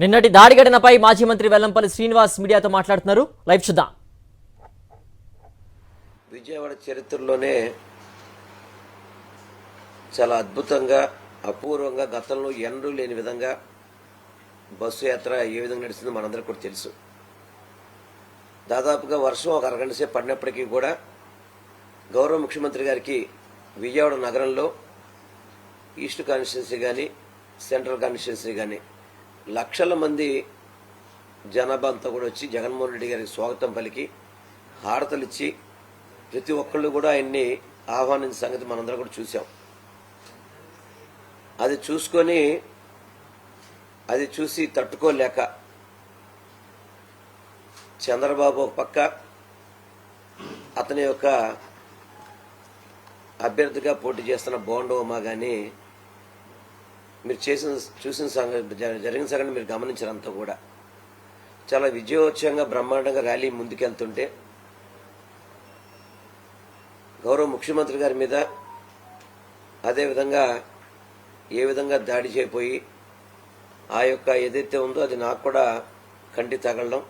నిన్నటి దాడి ఘటనపై మాజీ మంత్రి వెల్లంపల్లి శ్రీనివాస్ మీడియాతో మాట్లాడుతున్నారు. లైవ్ చూద్దాం. విజయవాడ చరిత్రలోనే చాలా అద్భుతంగా అపూర్వంగా గతంలో ఎన్నడూ లేని విధంగా బస్సు యాత్ర ఏ విధంగా నడిచిందో మనందరికీ కూడా తెలుసు. దాదాపుగా వర్షం ఒక అరగంట సేపు పడినప్పటికీ కూడా గౌరవ ముఖ్యమంత్రి గారికి విజయవాడ నగరంలో ఈస్ట్ కాన్స్టిట్యున్సీ కానీ సెంట్రల్ కాన్స్టిట్యున్సీ కానీ లక్షల మంది జనాభా అంతా కూడా వచ్చి జగన్మోహన్ రెడ్డి గారికి స్వాగతం పలికి హారతలు ఇచ్చి ప్రతి ఒక్కళ్ళు కూడా ఆయన్ని ఆహ్వానించిన సంగతి మనందరం కూడా చూసాం. అది చూసి తట్టుకోలేక చంద్రబాబు ఒక పక్క అతని యొక్క అభ్యర్థిగా పోటీ చేస్తున్న బోండోమా కానీ మీరు చూసిన సంగతి జరిగిన సంగతి మీరు గమనించారంతా కూడా చాలా విజయోత్సవంగా బ్రహ్మాండంగా ర్యాలీ ముందుకెళ్తుంటే గౌరవ ముఖ్యమంత్రి గారి మీద అదేవిధంగా ఏ విధంగా దాడి చేయపోయి ఆ యొక్క ఏదైతే ఉందో అది నాకు కూడా కంటి తగలడం,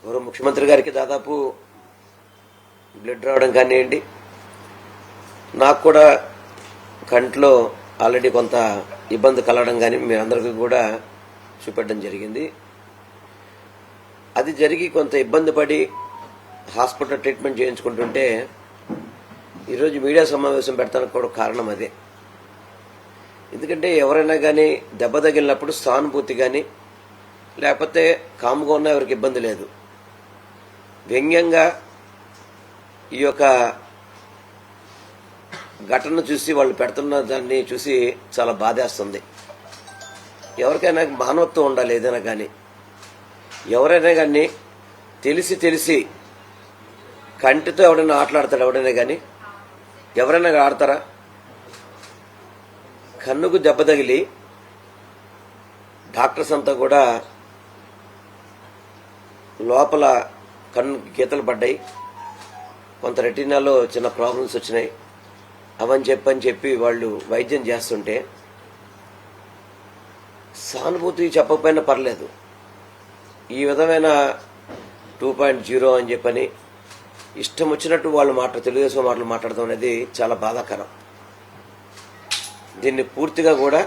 గౌరవ ముఖ్యమంత్రి గారికి దాదాపు బ్లడ్ రావడం కానివ్వండి, నాకు కూడా కంట్లో ఆల్రెడీ కొంత ఇబ్బంది కలగడం కానీ మీ అందరికీ కూడా చూపెట్టడం జరిగింది. అది జరిగి కొంత ఇబ్బంది పడి హాస్పిటల్ ట్రీట్మెంట్ చేయించుకుంటుంటే ఈరోజు మీడియా సమావేశం పెడతానికి కూడా కారణం అదే. ఎందుకంటే ఎవరైనా కానీ దెబ్బ తగిలినప్పుడు సానుభూతి కానీ లేకపోతే కాముగా ఉన్నా ఎవరికి ఇబ్బంది లేదు. వ్యంగ్యంగా ఈ యొక్క ఘటన చూసి వాళ్ళు పెడుతున్న దాన్ని చూసి చాలా బాధేస్తుంది. ఎవరికైనా మానవత్వం ఉండాలి. ఏదైనా కానీ ఎవరైనా కానీ తెలిసి కంటితో ఎవడైనా ఆటలాడతాడు ఎవడైనా కానీ ఎవరైనా ఆడతారా? కన్నుకు దెబ్బ తగిలి డాక్టర్స్ అంతా కూడా లోపల కన్ను గీతలు పడ్డాయి, కొంత రెటీనాలో చిన్న ప్రాబ్లమ్స్ వచ్చినాయి, అవని చెప్పి వాళ్ళు వైద్యం చేస్తుంటే సానుభూతి చెప్పకపోయినా పర్లేదు, ఈ విధమైన 2.0 అని చెప్పని ఇష్టం వచ్చినట్టు వాళ్ళు తెలుగుదేశం మాటలు మాట్లాడడం అనేది చాలా బాధాకరం. దీన్ని పూర్తిగా కూడా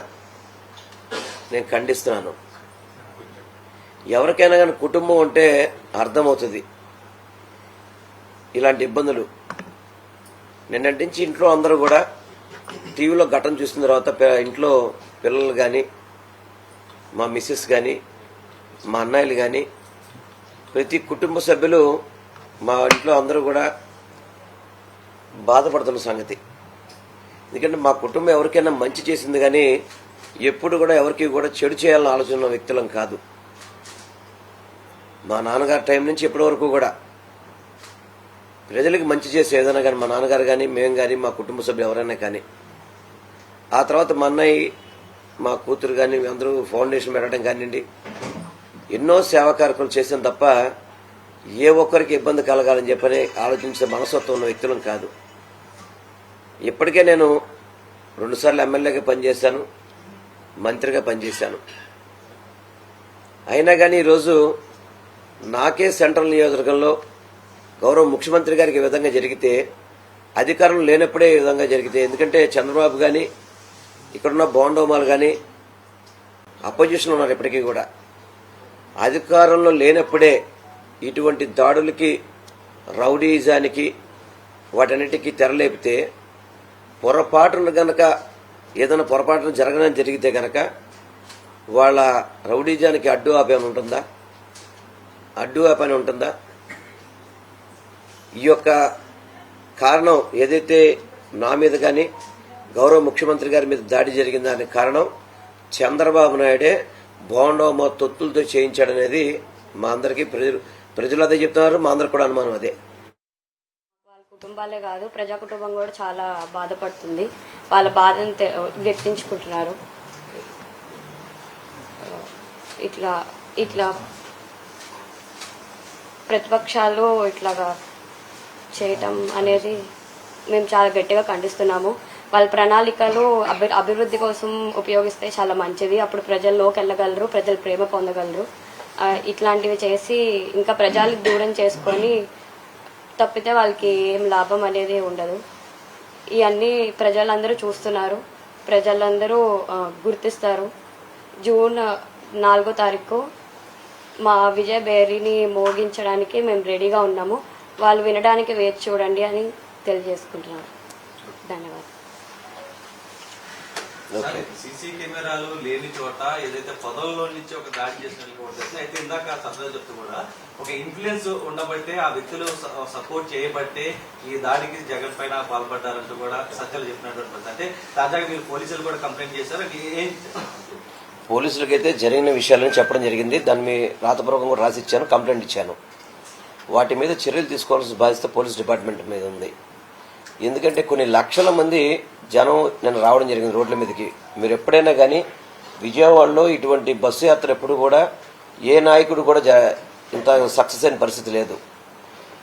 నేను ఖండిస్తున్నాను. ఎవరికైనా కానీ కుటుంబం ఉంటే అర్థమవుతుంది ఇలాంటి ఇబ్బందులు. నిన్నటించి ఇంట్లో అందరూ కూడా టీవీలో ఘటన చూసిన తర్వాత ఇంట్లో పిల్లలు కానీ మా మిస్సెస్ కానీ మా అన్నయ్యలు కానీ ప్రతి కుటుంబ సభ్యులు మా ఇంట్లో అందరూ కూడా బాధపడుతున్న సంగతి. ఎందుకంటే మా కుటుంబం ఎవరికైనా మంచి చేసింది కానీ ఎప్పుడు కూడా ఎవరికి కూడా చెడు చేయాలని ఆలోచన ఉన్న వ్యక్తులం కాదు. మా నాన్నగారి టైం నుంచి ఇప్పటి వరకు కూడా ప్రజలకు మంచి చేసే ఏదైనా కానీ మా నాన్నగారు కానీ మేము కానీ మా కుటుంబ సభ్యులు ఎవరైనా కానీ, ఆ తర్వాత మా అన్నయ్య మా కూతురు కానీ అందరూ ఫౌండేషన్ పెట్టడం కానివ్వండి, ఎన్నో సేవా కార్యక్రమాలు చేసాం తప్ప ఏ ఒక్కరికి ఇబ్బంది కలగాలని చెప్పని ఆలోచించే మనస్తత్వం ఉన్న వ్యక్తులం కాదు. ఇప్పటికే నేను 2 సార్లు ఎమ్మెల్యేగా పనిచేశాను, మంత్రిగా పనిచేశాను. అయినా కానీ ఈరోజు నాకే సెంట్రల్ నియోజకవర్గంలో గౌరవ ముఖ్యమంత్రి గారికి ఈ విధంగా జరిగితే, అధికారం లేనప్పుడే ఈ విధంగా జరిగితే, ఎందుకంటే చంద్రబాబు కానీ ఇక్కడున్న బోండోమాలు కానీ అపోజిషన్ ఉన్నారు, ఇప్పటికీ కూడా అధికారంలో లేనప్పుడే ఇటువంటి దాడులకి రౌడీజానికి వాటన్నిటికీ తెరలేపితే పొరపాటును గనక ఏదైనా పొరపాటును జరగడం జరిగితే గనక వాళ్ళ రౌడీజానికి అడ్డు ఆపని ఉంటుందా? ఈ యొక్క కారణం ఏదైతే నా మీద కానీ గౌరవ ముఖ్యమంత్రి గారి మీద దాడి జరిగిందానికి కారణం చంద్రబాబు నాయుడే బోండోమా తొత్తులతో చేయించాడనేది మా అందరికీ ప్రజలు అదే చెప్తున్నారు, మా అందరికి కూడా అనుమానం అదే. వాళ్ళ కుటుంబాలే కాదు, ప్రజా కుటుంబం కూడా చాలా బాధపడుతుంది. వాళ్ళ బాధను వ్యక్తించుకుంటున్నారు. ఇట్లా ప్రతిపక్షాలు ఇట్లాగా చేయటం అనేది మేము చాలా గట్టిగా ఖండిస్తున్నాము. వాళ్ళ ప్రణాళికలు అభివృద్ధి కోసం ఉపయోగిస్తే చాలా మంచిది. అప్పుడు ప్రజల్లోకి వెళ్ళగలరు, ప్రజలు ప్రేమ పొందగలరు. ఇట్లాంటివి చేసి ఇంకా ప్రజలకు దూరం చేసుకొని తప్పితే వాళ్ళకి ఏం లాభం అనేది ఉండదు. ఇవన్నీ ప్రజలందరూ చూస్తున్నారు, ప్రజలందరూ గుర్తిస్తారు. జూన్ 4వ తారీఖు మా విజయ బేరీని మోగించడానికి మేము రెడీగా ఉన్నాము. వాళ్ళు వినడానికి వేచి చూడండి అని తెలియజేసుకుంటున్నాను. ధన్యవాదాలు. సీసీ కెమెరాలు లేని చోట ఏదైతే పదవుల్లో నుంచి ఒక దాడి చేసినట్టు అయితే ఇందాక సభలో చెప్తూ కూడా ఒక ఇన్ఫ్లుయెన్స్ ఉండబట్టే ఆ వ్యక్తులు సపోర్ట్ చేయబట్టే ఈ దాడికి జగన్ పైన పాల్పడ్డారంటూ కూడా సత్యాలు చెప్పినటువంటి అంటే తాజాగా మీరు పోలీసులు కూడా కంప్లైంట్ చేశారు. ఏం పోలీసులకైతే జరిగిన విషయాలను చెప్పడం జరిగింది. దాన్ని మీ రాతపూర్వకంగా కూడా రాసి ఇచ్చాను, కంప్లైంట్ ఇచ్చాను. వాటి మీద చర్యలు తీసుకోవాల్సిన బాధ్యత పోలీస్ డిపార్ట్మెంట్ మీద ఉంది. ఎందుకంటే కొన్ని లక్షల మంది జనం నేను రావడం జరిగింది రోడ్ల మీదకి. మీరు ఎప్పుడైనా కానీ విజయవాడలో ఇటువంటి బస్సు యాత్ర ఎప్పుడు కూడా ఏ నాయకుడు కూడా ఇంత సక్సెస్ అయిన పరిస్థితి లేదు.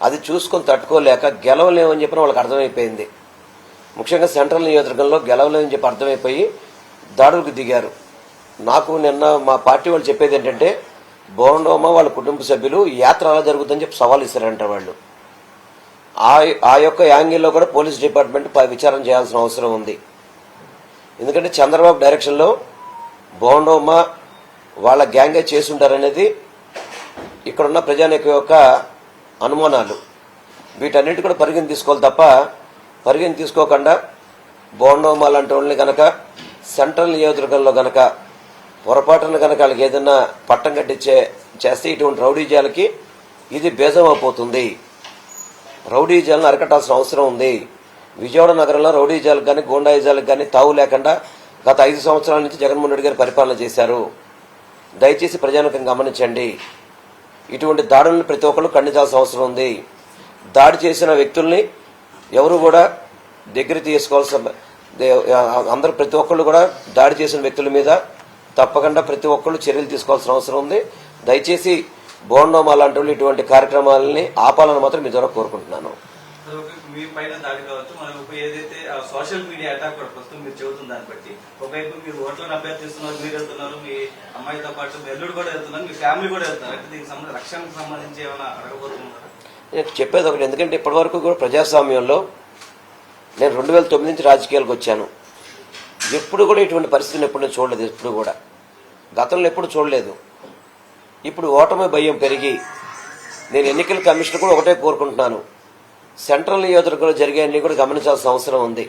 అది చూసుకొని తట్టుకోలేక గెలవలేమని చెప్పిన వాళ్ళకి అర్థమైపోయింది. ముఖ్యంగా సెంట్రల్ నియోజకవర్గంలో గెలవలేమని చెప్పి అర్థమైపోయి దాడులకు దిగారు. నాకు నిన్న మా పార్టీ వాళ్ళు చెప్పేది ఏంటంటే బోండోమ వాళ్ళ కుటుంబ సభ్యులు యాత్ర అలా జరుగుతుందని చెప్పి సవాల్ ఇస్తారంట వాళ్ళు. ఆ యొక్క యాంగిల్లో కూడా పోలీస్ డిపార్ట్మెంట్ విచారణ చేయాల్సిన అవసరం ఉంది. ఎందుకంటే చంద్రబాబు డైరెక్షన్లో బోండోమ వాళ్ళ గ్యాంగే చేసుంటారనేది ఇక్కడున్న ప్రజానీకం యొక్క అనుమానాలు. వీటన్నిటి కూడా పరిగణ తీసుకోవాలి తప్ప పరిగణ తీసుకోకుండా బోండోమ లాంటి వాళ్ళని కనుక సెంట్రల్ నియోజకవర్గంలో కనుక పొరపాటున కనుక వాళ్ళకి ఏదైనా పట్టం కట్టించే చేస్తే ఇటువంటి రౌడీజాలకి ఇది బేజం అయిపోతుంది. రౌడీజాలను అరికట్టాల్సిన అవసరం ఉంది. విజయవాడ నగరంలో రౌడీజాలకు కానీ గూండాయిజాలకు కానీ తావు లేకుండా గత 5 సంవత్సరాల నుంచి జగన్మోహన్ రెడ్డి గారు పరిపాలన చేశారు. దయచేసి ప్రజానికం గమనించండి. ఇటువంటి దాడులను ప్రతి ఒక్కరు ఖండించాల్సిన అవసరం ఉంది. దాడి చేసిన వ్యక్తుల్ని ఎవరు కూడా దగ్గర తీసుకోవాల్సిన అందరూ ప్రతి ఒక్కళ్ళు కూడా దాడి చేసిన వ్యక్తుల మీద తప్పకుండా ప్రతి ఒక్కళ్ళు చర్యలు తీసుకోవాల్సిన అవసరం ఉంది. దయచేసి బోండోమా లాంటి వాళ్ళు ఇటువంటి కార్యక్రమాలని ఆపాలని మాత్రం మీ ద్వారా కోరుకుంటున్నాను. మీ పైన దాడి కావచ్చు, మనకు ఏదైతే సోషల్ మీడియా అటాక్ ప్రస్తుతం మీరు చెబుతున్న దాన్ని బట్టి ఒకవైపు మీరు ఓట్లను అభ్యర్థిస్తున్నారు, మీరు వెళ్తున్నారు, మీ అమ్మాయితో పాటు మీ అల్లుడు కూడా వెళ్తున్నారు, మీ ఫ్యామిలీ కూడా వెళ్తున్నారు. అంటే దీనికి సంబంధించి రక్షణకు సంబంధించి ఏమైనా అడగబోతున్నారా? నేను చెప్పేది ఒకటి, ఎందుకంటే ఇప్పటి వరకు కూడా ప్రజాస్వామ్యంలో నేను 2009 నుంచి రాజకీయాలకు వచ్చాను. ఎప్పుడు కూడా ఇటువంటి పరిస్థితిని ఎప్పుడు నేను చూడలేదు. ఎప్పుడు కూడా గతంలో ఎప్పుడు చూడలేదు. ఇప్పుడు ఓటమి భయం పెరిగి నేను ఎన్నికల కమిషన్ కూడా ఒకటే కోరుకుంటున్నాను, సెంట్రల్ నియోజకవర్గంలో జరిగే అన్ని కూడా గమనించాల్సిన అవసరం ఉంది.